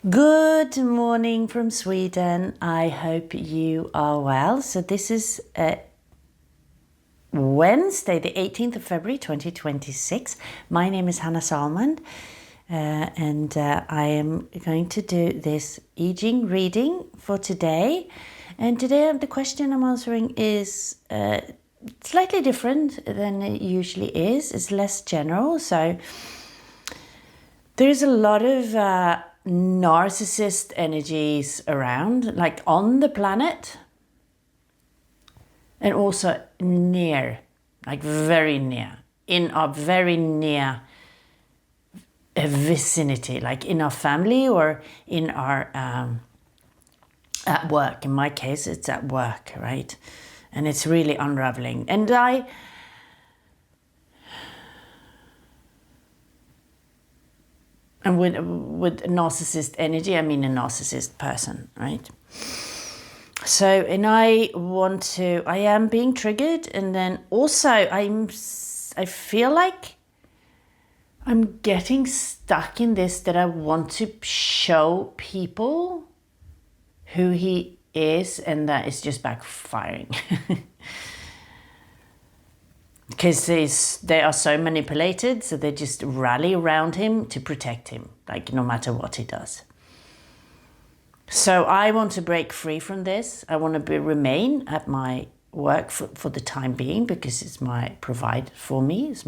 Good morning from Sweden. I hope you are well. So this is Wednesday, the 18th of February, 2026. My name is Hannah Salmond, and I am going to do this I Ching reading for today. And today the question I'm answering is slightly different than it usually is. It's less general. So there's a lot of narcissist energies around, like on the planet, and also near, like very near, in our very near vicinity, like in our family or in our at work. In my case, it's at work, right? And it's really unraveling. And with narcissist energy, I mean a narcissist person, right? So, and I am being triggered, and then also I feel like I'm getting stuck in this, that I want to show people who he is, and that is just backfiring. Because they are so manipulated, so they just rally around him to protect him, like no matter what he does. So I want to break free from this. I want to remain at my work for the time being, because it's my provides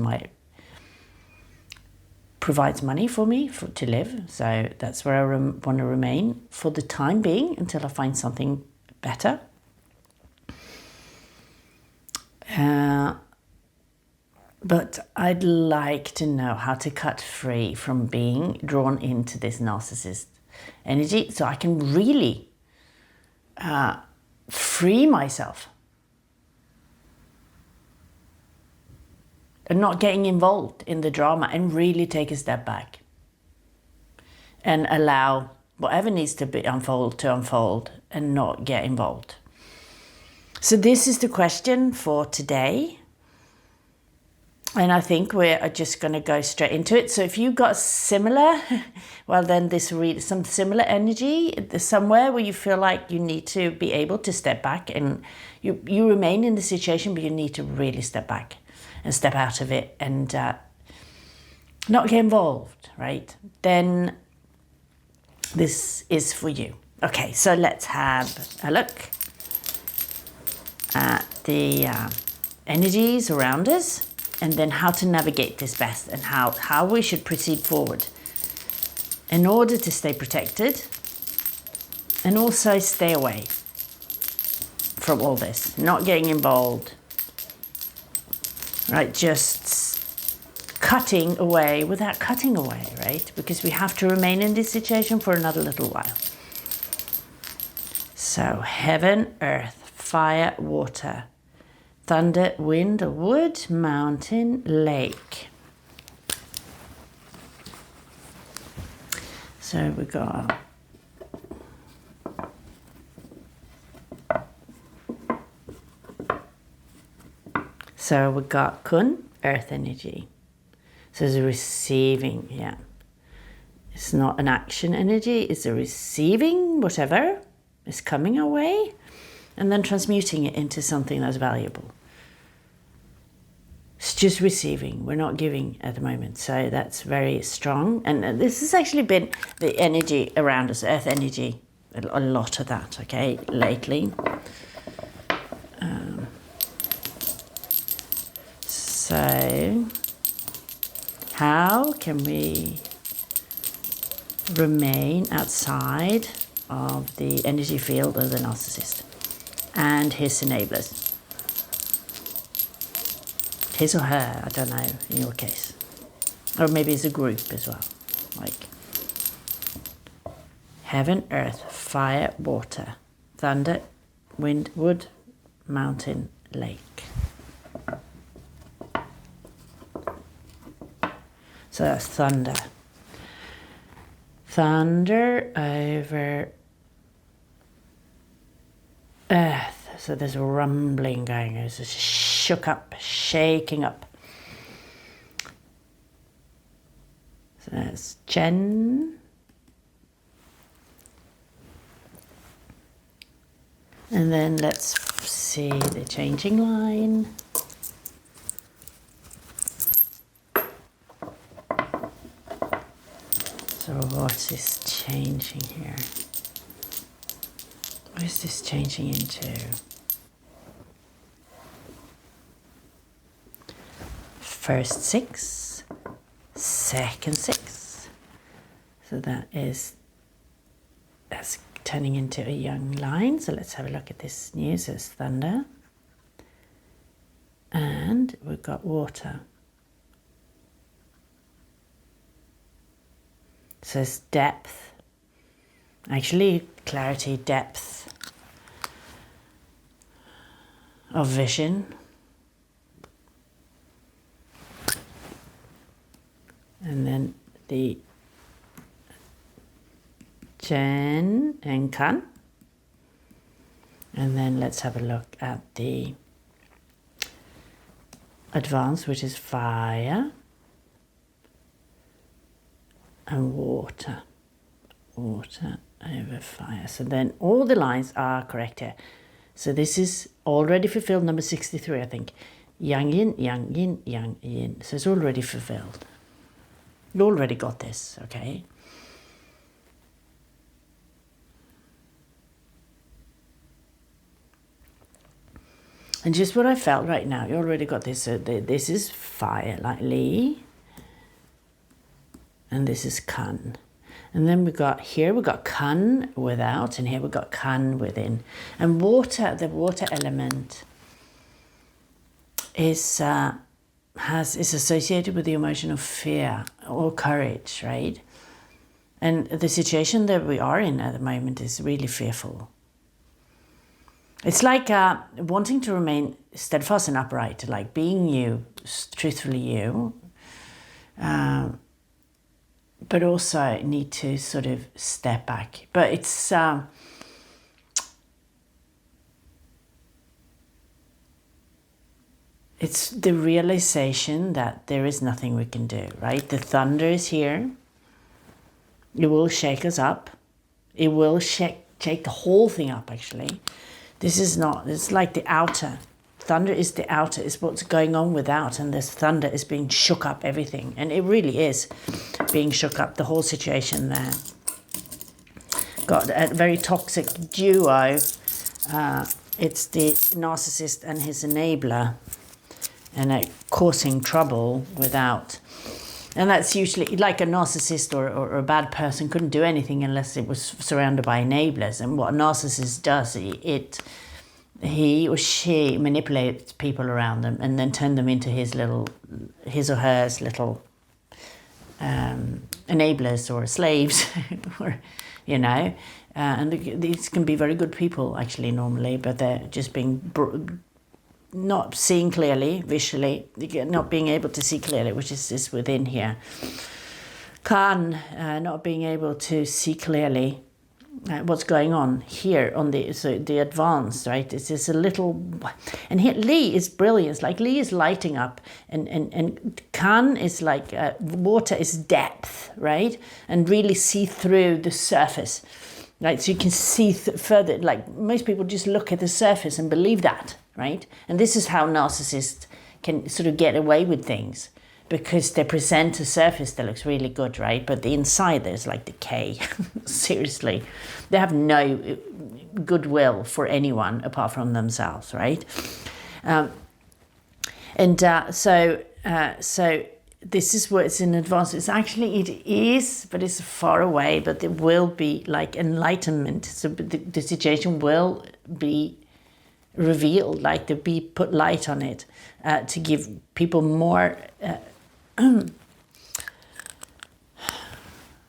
money for me to live. So that's where I want to remain for the time being until I find something better. But I'd like to know how to cut free from being drawn into this narcissist energy, so I can really free myself and not getting involved in the drama, and really take a step back and allow whatever needs to be unfold and not get involved. So this is the question for today. And I think we're just going to go straight into it. So if you got similar, well, then some similar energy somewhere where you feel like you need to be able to step back, and you remain in the situation, but you need to really step back and step out of it and not get involved, right? Then this is for you. Okay, so let's have a look at the energies around us, and then how to navigate this best, and how we should proceed forward in order to stay protected and also stay away from all this, not getting involved, right? Just cutting away without cutting away, right? Because we have to remain in this situation for another little while. So heaven, earth, fire, water, thunder, wind, wood, mountain, lake. So we got kun, earth energy. So it's a receiving, yeah. It's not an action energy, it's a receiving whatever is coming our way, and then transmuting it into something that's valuable. It's just receiving. We're not giving at the moment. So that's very strong. And this has actually been the energy around us, earth energy, a lot of that, okay, lately. So how can we remain outside of the energy field of the narcissist and his enablers? His or her, I don't know, in your case. Or maybe it's a group as well. Like heaven, earth, fire, water, thunder, wind, wood, mountain, lake. So that's thunder. Thunder over earth. So there's a rumbling going. There's a shook up, shaking up. So that's Chen. And then let's see the changing line. So what is changing here? What is this changing into? First 6, second 6. So that's turning into a young line. So let's have a look at this new. So it's thunder. And we've got water. So it's depth. Actually, clarity, depth of vision. And then the Chen and Kan. And then let's have a look at the advanced, which is fire and water. Water over fire. So then all the lines are correct here. So this is already fulfilled, number 63, I think. Yang yin, yang yin, yang yin. So it's already fulfilled. You already got this, okay? And just what I felt right now, you already got this. So this is fire, like Li. And this is Kan. And then we got Kan without, and here we got Kan within. And water, the water element is associated with the emotion of fear or courage, right? And the situation that we are in at the moment is really fearful. It's like wanting to remain steadfast and upright, like being you, truthfully you, but also need to sort of step back. But it's the realization that there is nothing we can do, right? The thunder is here. It will shake us up. It will shake the whole thing up, actually. This is not, it's like the outer. Thunder is the outer, is what's going on without, and this thunder is being shook up everything. And it really is being shook up, the whole situation there. Got a very toxic duo. It's the narcissist and his enabler, and causing trouble without. And that's usually like a narcissist or a bad person couldn't do anything unless it was surrounded by enablers. And what a narcissist does, he or she manipulates people around them and then turn them into his or her little enablers or slaves, or and these can be very good people actually normally, but they're just being not seeing clearly visually, not being able to see clearly, which is within here. Kan, not being able to see clearly what's going on here on the advanced, right? It's just a little, and here Li is brilliance. Like Li is lighting up, and Kan is like water is depth, right? And really see through the surface, right? So you can see further. Like most people just look at the surface and believe that, right? And this is how narcissists can sort of get away with things, because they present a surface that looks really good, right? But the inside there's like decay. Seriously. They have no goodwill for anyone apart from themselves, right? So this is what's in advance. It's actually, it is, but it's far away, but there will be like enlightenment. So the situation will be revealed, like to be put light on it, to give people more,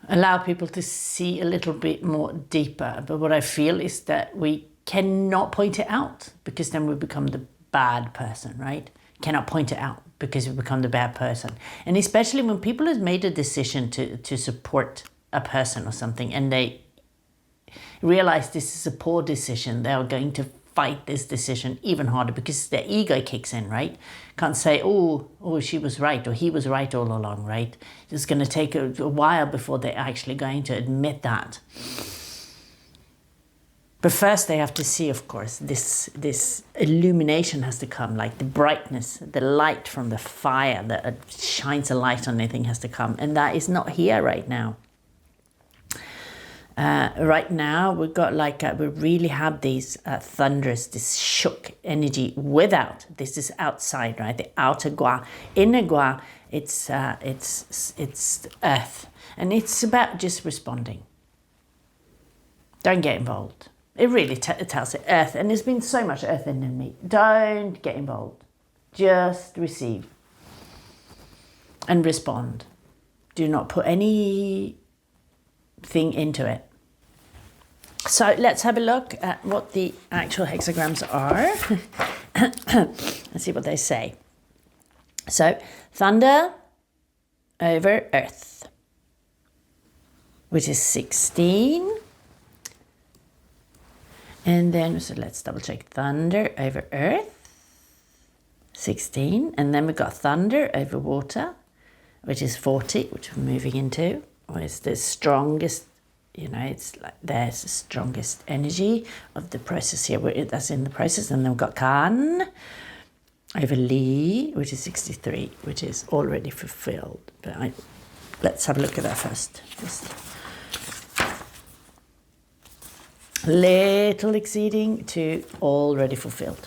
allow people to see a little bit more deeper. But what I feel is that we cannot point it out, because then we become the bad person, right? Cannot point it out because we become the bad person. And especially when people have made a decision to support a person or something, and they realize this is a poor decision, they are going to fight this decision even harder, because their ego kicks in, right? Can't say, oh, she was right, or he was right all along, right? It's going to take a while before they're actually going to admit that. But first they have to see, of course, this illumination has to come, like the brightness, the light from the fire that shines a light on anything has to come. And that is not here right now. Right now we've got like, we really have these thunderous, this shook energy without, this is outside, right? The outer gua, inner gua, it's earth. And it's about just responding. Don't get involved. It really tells it earth, and there's been so much earth in me. Don't get involved. Just receive and respond. Do not put anything into it. So let's have a look at what the actual hexagrams are. Let's see what they say. So thunder over earth, which is 16. And then, so let's double check, thunder over earth, 16. And then we've got thunder over water, which is 40, which we're moving into. Or it's the strongest, you know, it's like there's the strongest energy of the process here. That's in the process. And then we've got kan over li, which is 63, which is already fulfilled. But let's have a look at that first. Little exceeding to already fulfilled.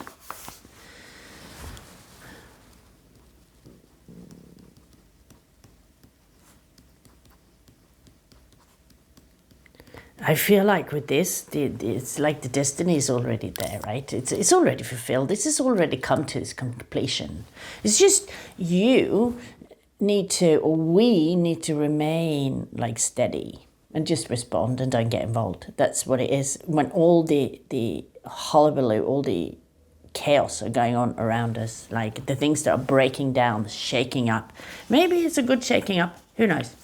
I feel like with this, it's like the destiny is already there, right? It's already fulfilled. This has already come to its completion. It's just you need to, or we need to remain like steady. And just respond and don't get involved. That's what it is. When all the hullabaloo, all the chaos are going on around us, like the things that are breaking down, shaking up. Maybe it's a good shaking up. Who knows?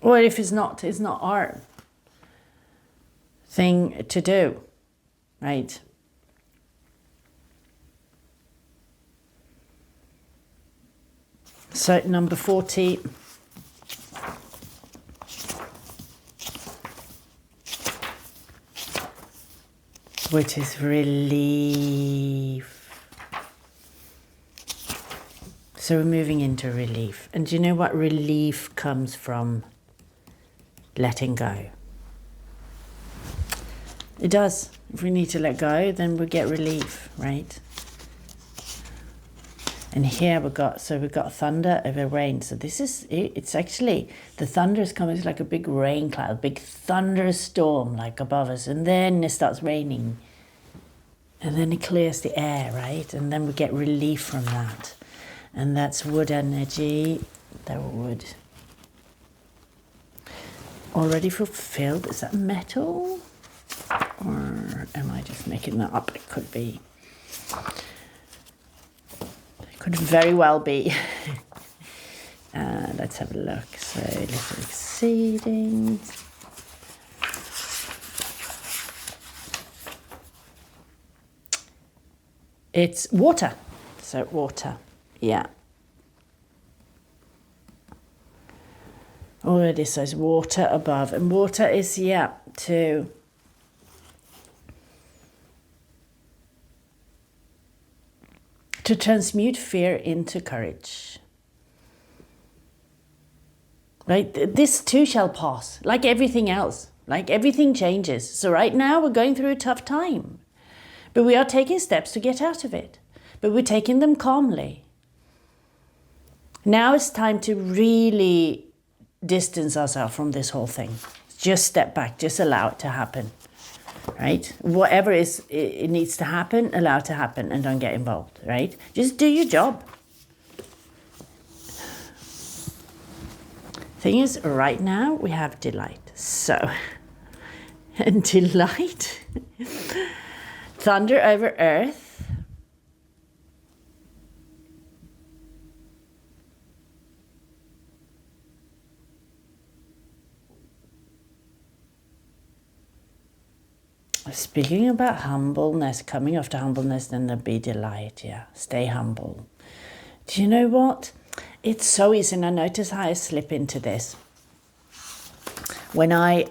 Or if it's not our thing to do, right? So number 40, which is relief. So we're moving into relief. And do you know what relief comes from? Letting go. It does. If we need to let go, then we get relief, right? And here we've got thunder over rain. So this is, it's actually, the thunder is coming like a big rain cloud, a big thunderstorm like above us. And then it starts raining. And then it clears the air, right? And then we get relief from that. And that's wood energy. That wood. Already fulfilled. Is that metal? Or am I just making that up? It could be. Could very well be. Let's have a look. So little exceeding. It's water. So water. Yeah. Already says water above. And water is, yeah, to transmute fear into courage. Right? This too shall pass, like everything else. Like everything changes. So right now we're going through a tough time. But we are taking steps to get out of it. But we're taking them calmly. Now it's time to really distance ourselves from this whole thing. Just step back. Just allow it to happen. Right? Whatever it needs to happen, allow it to happen and don't get involved, right? Just do your job. Thing is, right now we have delight. So, and delight, thunder over earth, speaking about humbleness, coming after humbleness, then there'll be delight, yeah. Stay humble. Do you know what? It's so easy, and I notice how I slip into this. when I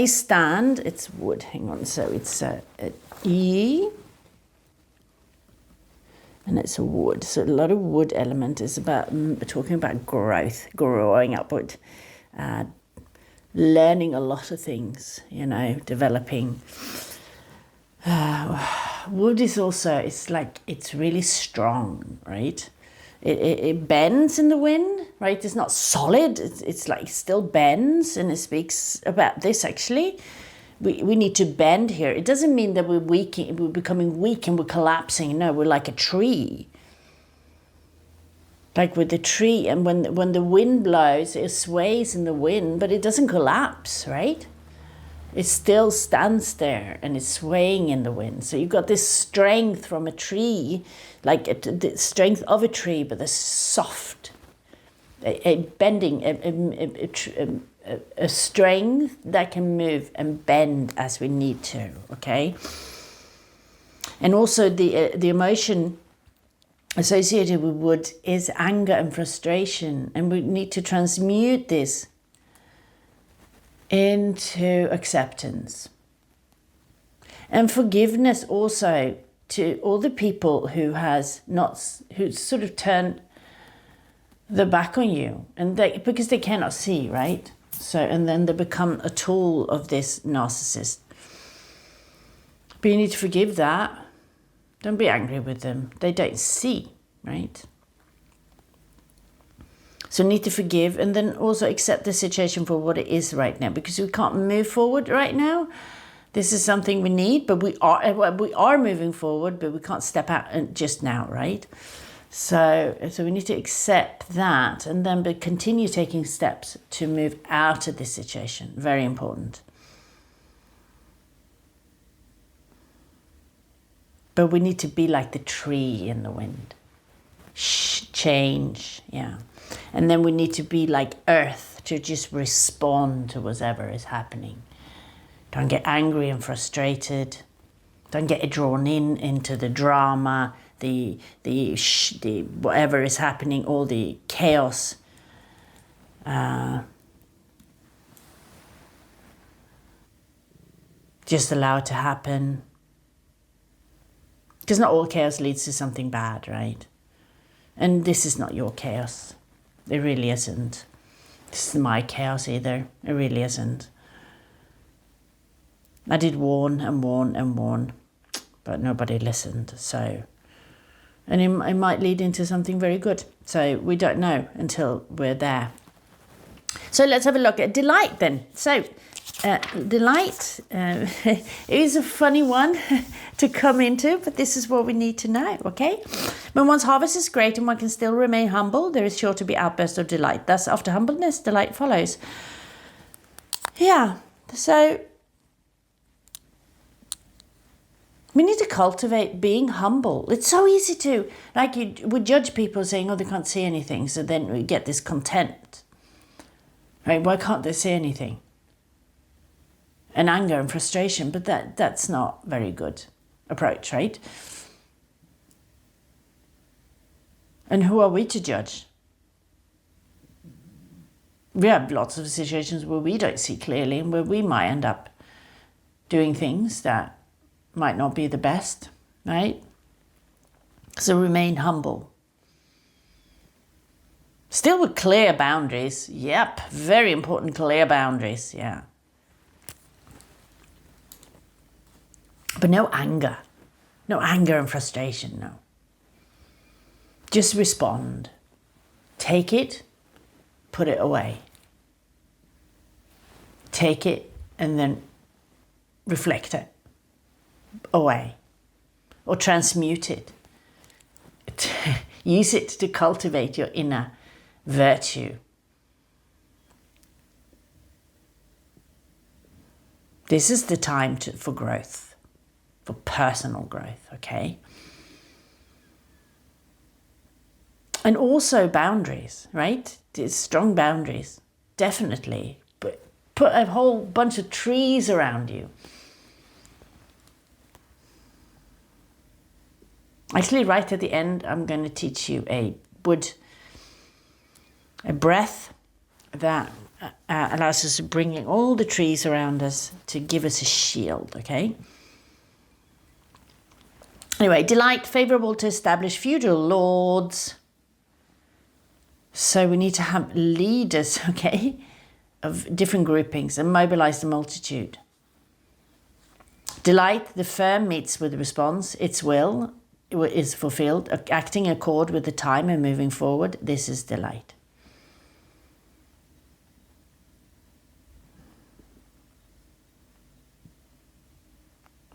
stand, it's wood. Hang on, so it's a E, and it's a wood. So a lot of wood element is about talking about growth, growing upward, learning a lot of things. Developing. Wood is also, it's really strong, right? It bends in the wind, right? It's not solid. It's like still bends, and it speaks about this actually. We need to bend here. It doesn't mean that we're becoming weak and we're collapsing. No, we're like a tree. Like with the tree, and when the wind blows, it sways in the wind, but it doesn't collapse, right? It still stands there and it's swaying in the wind. So you've got this strength from a tree, like the strength of a tree, but the soft, a bending, a strength that can move and bend as we need to, okay? And also the emotion associated with wood is anger and frustration, and we need to transmute this into acceptance and forgiveness also to all the people who sort of turned their back on you, and because they cannot see, right? So, and then they become a tool of this narcissist. But you need to forgive that. Don't be angry with them. They don't see, right? So need to forgive, and then also accept the situation for what it is right now, because we can't move forward right now. This is something we need, but we are moving forward, but we can't step out just now, right? So we need to accept that, and then continue taking steps to move out of this situation. Very important. But we need to be like the tree in the wind. Change, yeah. And then we need to be like earth, to just respond to whatever is happening. Don't get angry and frustrated. Don't get drawn into the drama, the whatever is happening, all the chaos. Just allow it to happen. Because not all chaos leads to something bad, right? And this is not your chaos. It really isn't. This is my chaos either. It really isn't. I did warn and warn and warn, but nobody listened. So, and it might lead into something very good. So we don't know until we're there. So let's have a look at delight then. So delight is a funny one to come into, but this is what we need to know, okay? When one's harvest is great and one can still remain humble, there is sure to be outbursts of delight. Thus, after humbleness, delight follows. Yeah, so we need to cultivate being humble. It's so easy to, like you would judge people saying, oh, they can't see anything, so then we get this contempt. Right? Why can't they see anything? And anger and frustration, but that's not very good approach, right? And who are we to judge? We have lots of situations where we don't see clearly and where we might end up doing things that might not be the best, right? So remain humble. Still with clear boundaries. Yep, very important, clear boundaries, yeah. But no anger and frustration, no. Just respond. Take it, put it away. Take it and then reflect it away. Or transmute it. Use it to cultivate your inner virtue. This is the time for growth, for personal growth, okay? And also boundaries, right? There's strong boundaries, definitely. But put a whole bunch of trees around you. Actually, right at the end, I'm going to teach you a breath that allows us to bring in all the trees around us to give us a shield, okay? Anyway, delight, favourable to establish feudal lords. So we need to have leaders, okay, of different groupings and mobilise the multitude. Delight, the firm meets with the response. Its will is fulfilled, acting in accord with the time and moving forward. This is delight.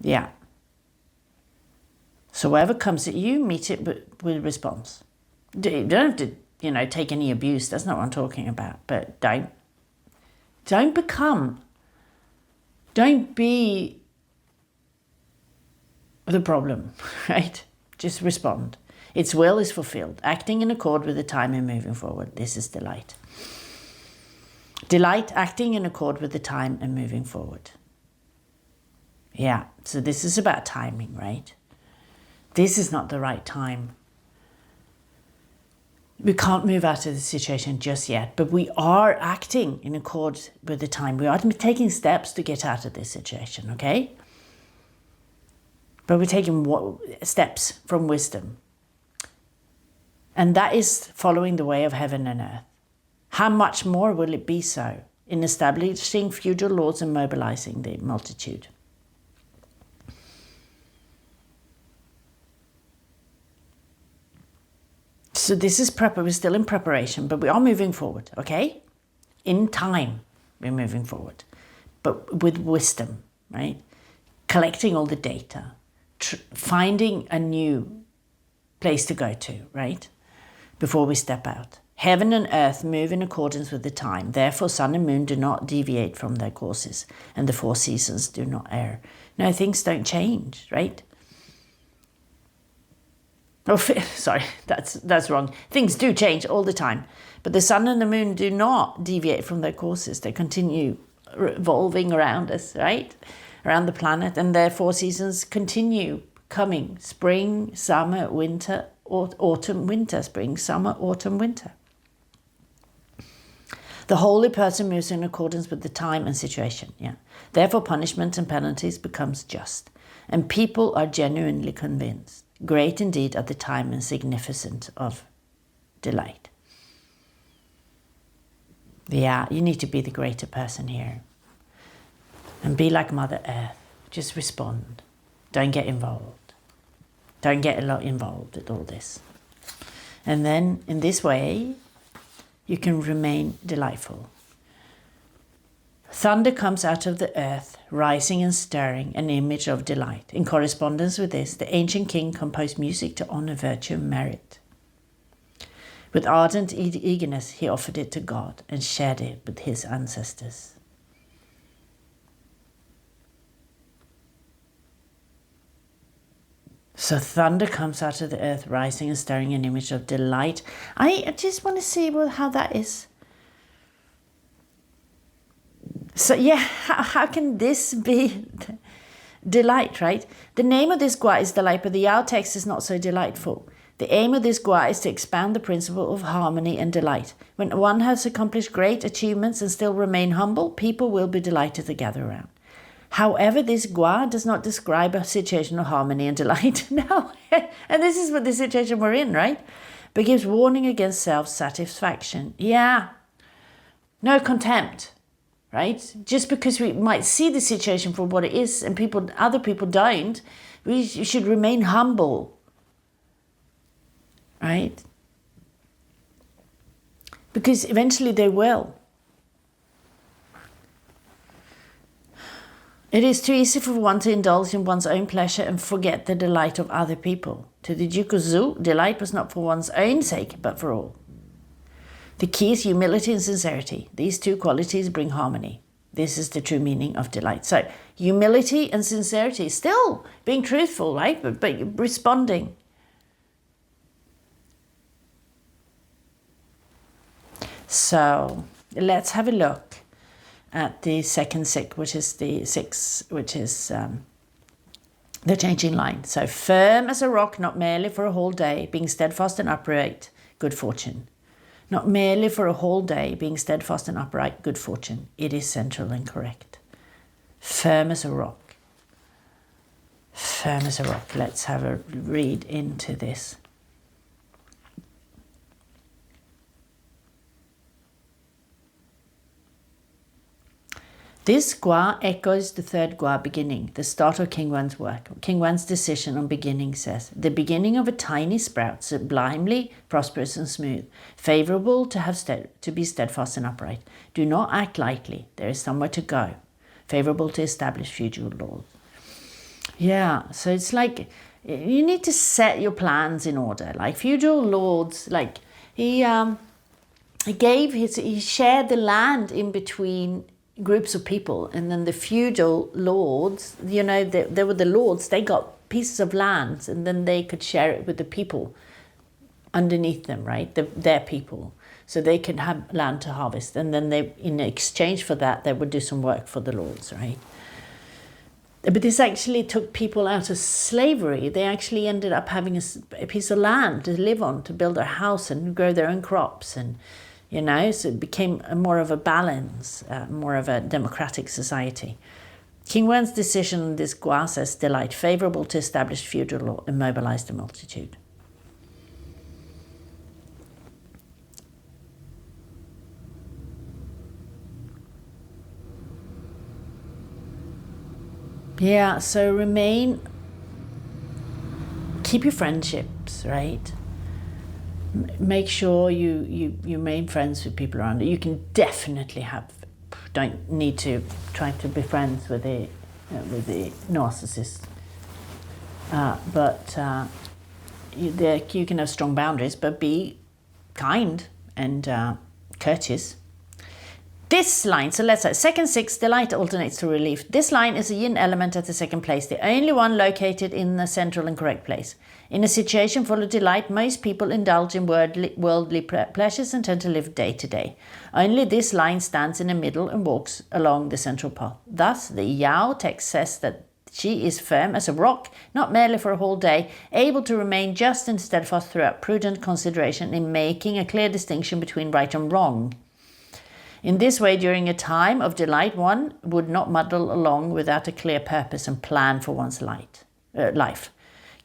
Yeah. So whatever comes at you, meet it with response. You don't have to, take any abuse. That's not what I'm talking about. But don't be the problem, right? Just respond. Its will is fulfilled, acting in accord with the time and moving forward. This is delight. Delight, acting in accord with the time and moving forward. Yeah, so this is about timing, right? This is not the right time. We can't move out of the situation just yet, but we are acting in accord with the time. We are taking steps to get out of this situation, okay? But we're taking steps from wisdom. And that is following the way of heaven and earth. How much more will it be so in establishing feudal lords and mobilizing the multitude? So this is we're still in preparation, but we are moving forward, okay? In time, we're moving forward, but with wisdom, right? Collecting all the data, finding a new place to go to, right? Before we step out. Heaven and earth move in accordance with the time. Therefore, sun and moon do not deviate from their courses, and the four seasons do not err. No, things don't change, right? Oh, sorry, that's wrong. Things do change all the time, but the sun and the moon do not deviate from their courses. They continue revolving around us, right? Around the planet, and their four seasons continue coming. Spring, summer, winter, autumn, winter. Spring, summer, autumn, winter. The holy person moves in accordance with the time and situation, yeah. Therefore, punishment and penalties becomes just, and people are genuinely convinced. Great indeed at the time and significant of delight. Yeah, you need to be the greater person here. And be like Mother Earth. Just respond. Don't get involved. Don't get a lot involved with all this. And then in this way, you can remain delightful. Thunder comes out of the earth, rising and stirring, an image of delight. In correspondence with this, the ancient king composed music to honor virtue and merit. With ardent eagerness, he offered it to God and shared it with his ancestors. So thunder comes out of the earth, rising and stirring, an image of delight. I just want to see how that is. So yeah, how can this be delight, right? The name of this gua is delight, but the Yao text is not so delightful. The aim of this gua is to expound the principle of harmony and delight. When one has accomplished great achievements and still remain humble, people will be delighted to gather around. However, this gua does not describe a situation of harmony and delight. No, and this is what the situation we're in, right? But gives warning against self-satisfaction. Yeah, no contempt. Right? Just because we might see the situation for what it is and other people don't, we should remain humble. Right? Because eventually they will. It is too easy for one to indulge in one's own pleasure and forget the delight of other people. To the Duke of Zhou, delight was not for one's own sake, but for all. The key is humility and sincerity. These two qualities bring harmony. This is the true meaning of delight. So humility and sincerity, still being truthful, right? But responding. So let's have a look at the second six, which is the changing line. So firm as a rock, not merely for a whole day, being steadfast and upright, good fortune. not merely for a whole day, being steadfast and upright, good fortune. It is central and correct. Firm as a rock. Firm as a rock. Let's have a read into this. This gua echoes the third gua beginning, the start of King Wen's work. King Wen's decision on beginning says, the beginning of a tiny sprout, sublimely prosperous and smooth, favourable to be steadfast and upright. Do not act lightly, there is somewhere to go. Favourable to establish feudal laws. Yeah, so it's like you need to set your plans in order. Like feudal lords, like he shared the land in between groups of people, and then the feudal lords, you know, they were the lords, they got pieces of land and then they could share it with the people underneath them, right, their people, so they could have land to harvest, and then they, in exchange for that, they would do some work for the lords, right? But this actually took people out of slavery. They actually ended up having a piece of land to live on, to build a house and grow their own crops, and you know, so it became more of a balance, more of a democratic society. King Wen's decision on this gua says delight, favourable to establish feudal law and mobilize the multitude. Yeah, so keep your friendships, right? Make sure you remain friends with people around you. You can definitely don't need to try to be friends with the narcissist, but you can have strong boundaries, but be kind and courteous. This line, so let's say second six, delight alternates to relief. This line is a yin element at the second place, the only one located in the central and correct place. In a situation full of delight, most people indulge in worldly pleasures and tend to live day to day. Only this line stands in the middle and walks along the central path. Thus, the Yao text says that she is firm as a rock, not merely for a whole day, able to remain just and steadfast throughout prudent consideration in making a clear distinction between right and wrong. In this way, during a time of delight, one would not muddle along without a clear purpose and plan for one's life.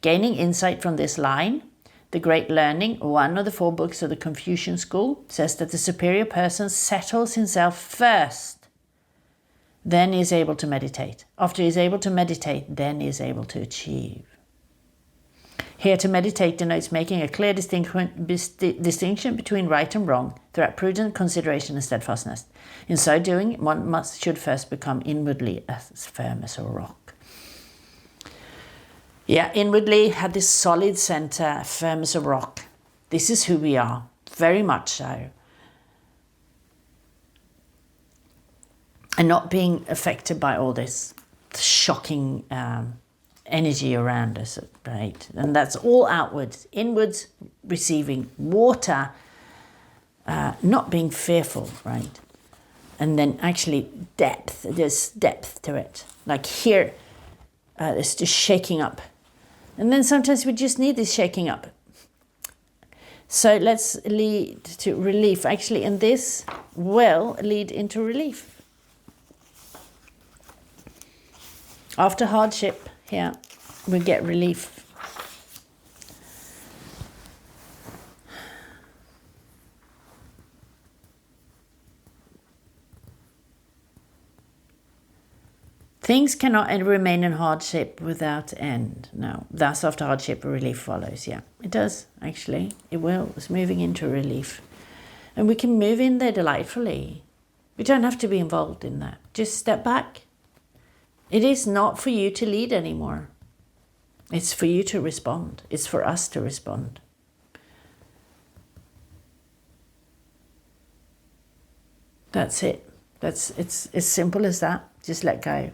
Gaining insight from this line, the Great Learning, one of the 4 books of the Confucian school, says that the superior person settles himself first, then he is able to meditate. After he is able to meditate, then he is able to achieve. Here, to meditate denotes making a clear distinction between right and wrong throughout prudent consideration and steadfastness. In so doing, one should first become inwardly as firm as a rock. Yeah, inwardly had this solid center, firm as a rock. This is who we are, very much so. And not being affected by all this shocking energy around us, right? And that's all outwards. Inwards, receiving water, not being fearful, right? And then actually depth, there's depth to it. Like here, it's just shaking up. And then sometimes we just need this shaking up. So let's lead to relief. Actually, and this will lead into relief. After hardship, here, we get relief. Things cannot remain in hardship without end. No, thus after hardship, relief follows. Yeah, it does, actually. It will. It's moving into relief. And we can move in there delightfully. We don't have to be involved in that. Just step back. It is not for you to lead anymore. It's for you to respond. It's for us to respond. That's it. It's as simple as that. Just let go.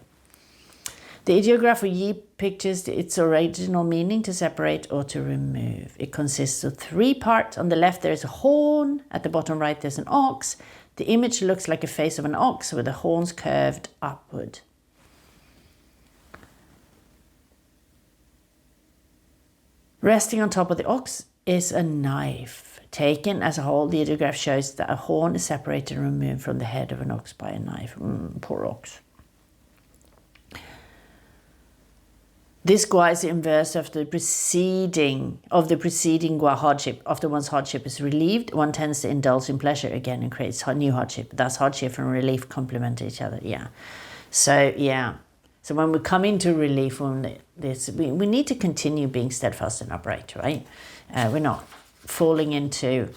The ideograph of Yi pictures its original meaning, to separate or to remove. It consists of 3 parts. On the left there is a horn. At the bottom right there's an ox. The image looks like a face of an ox with the horns curved upward. Resting on top of the ox is a knife. Taken as a whole, the ideograph shows that a horn is separated and removed from the head of an ox by a knife. Poor ox. This gua is the inverse of the preceding gua hardship. After one's hardship is relieved, one tends to indulge in pleasure again and creates new hardship. Thus, hardship and relief complement each other. Yeah. So when we come into relief from this, we need to continue being steadfast and upright, right? We're not falling into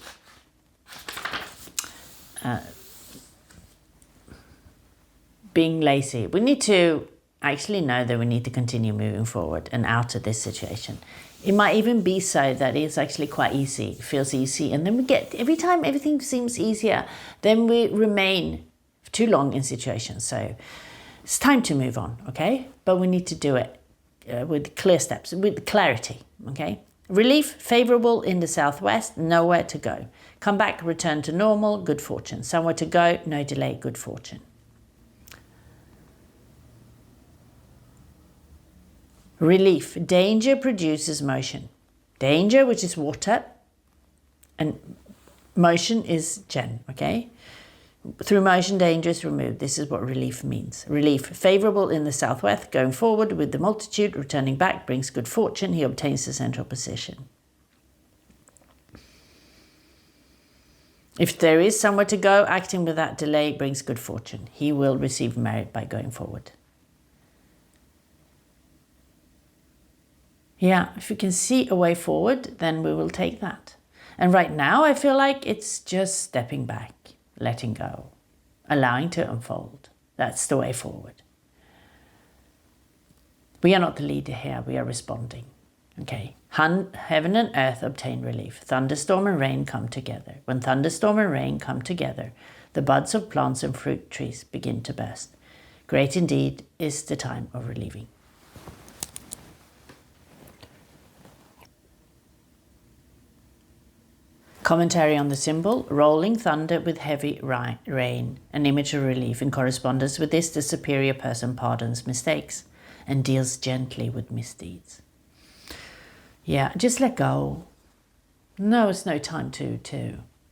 being lazy. We need to actually know that we need to continue moving forward and out of this situation. It might even be so that it's actually quite easy, it feels easy, and then we get, every time everything seems easier, then we remain too long in situations. So it's time to move on, okay? But we need to do it with clear steps, with clarity, okay? Relief, favorable in the southwest, nowhere to go. Come back, return to normal, good fortune. Somewhere to go, no delay, good fortune. Relief, danger produces motion. Danger, which is water, and motion is Jen, okay? Through motion, danger is removed. This is what relief means. Relief, favorable in the southwest, going forward with the multitude, returning back brings good fortune. He obtains the central position. If there is somewhere to go, acting without delay brings good fortune. He will receive merit by going forward. Yeah, if we can see a way forward, then we will take that. And right now, I feel like it's just stepping back, letting go, allowing to unfold. That's the way forward. We are not the leader here, we are responding. Okay, heaven and earth obtain relief. Thunderstorm and rain come together. When thunderstorm and rain come together, the buds of plants and fruit trees begin to burst. Great indeed is the time of relieving. Commentary on the symbol, rolling thunder with heavy rain, an image of relief. In correspondence with this, the superior person pardons mistakes and deals gently with misdeeds. Yeah, just let go. No, it's no time to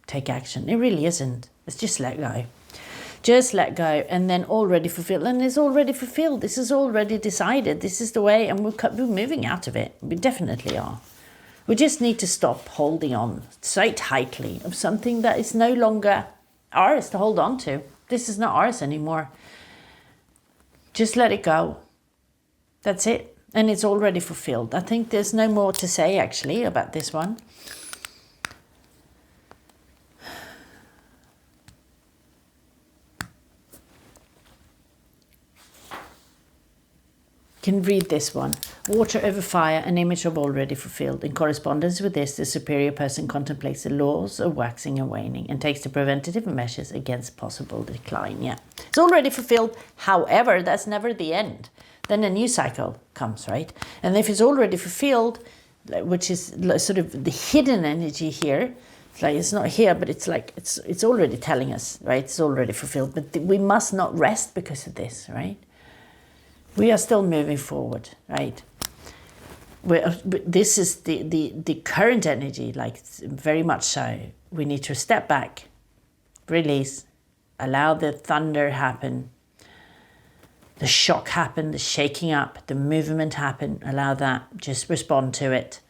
take action. It really isn't. It's just let go. Just let go, and then already fulfilled. And it's already fulfilled. This is already decided. This is the way, and we're moving out of it. We definitely are. We just need to stop holding on so tightly of something that is no longer ours to hold on to. This is not ours anymore. Just let it go. That's it. And it's already fulfilled. I think there's no more to say actually about this one. Can read this one. Water over fire, an image of already fulfilled. In correspondence with this, the superior person contemplates the laws of waxing and waning and takes the preventative measures against possible decline. Yeah, it's already fulfilled. However, that's never the end. Then a new cycle comes, right? And if it's already fulfilled, which is sort of the hidden energy here, it's like it's not here, but it's like it's already telling us, right? It's already fulfilled. But we must not rest because of this, right? We are still moving forward, right? This is the current energy, like very much so. We need to step back, release, allow the thunder happen, the shock happen, the shaking up, the movement happen. Allow that, just respond to it.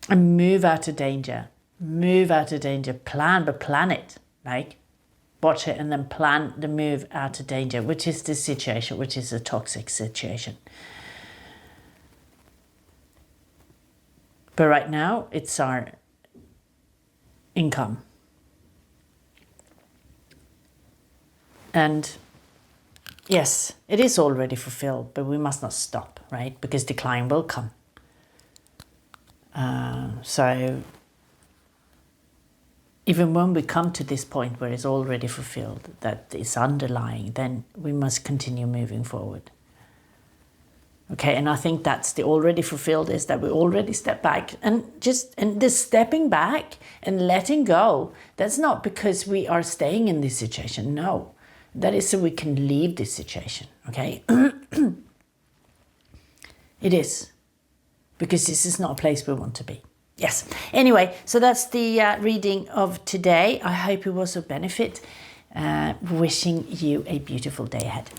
And move out of danger. Move out of danger. Plan it. Like, watch it and then plan the move out of danger, which is the situation, which is a toxic situation. But right now, it's our income. And yes, it is already fulfilled, but we must not stop, right? Because decline will come. So even when we come to this point where it's already fulfilled, that is underlying, then we must continue moving forward. Okay, and I think that's the already fulfilled, is that we already step back and this stepping back and letting go, that's not because we are staying in this situation. No, that is so we can leave this situation, okay? It is. Because this is not a place we want to be. Yes. Anyway, so that's the reading of today. I hope it was of benefit. Wishing you a beautiful day ahead.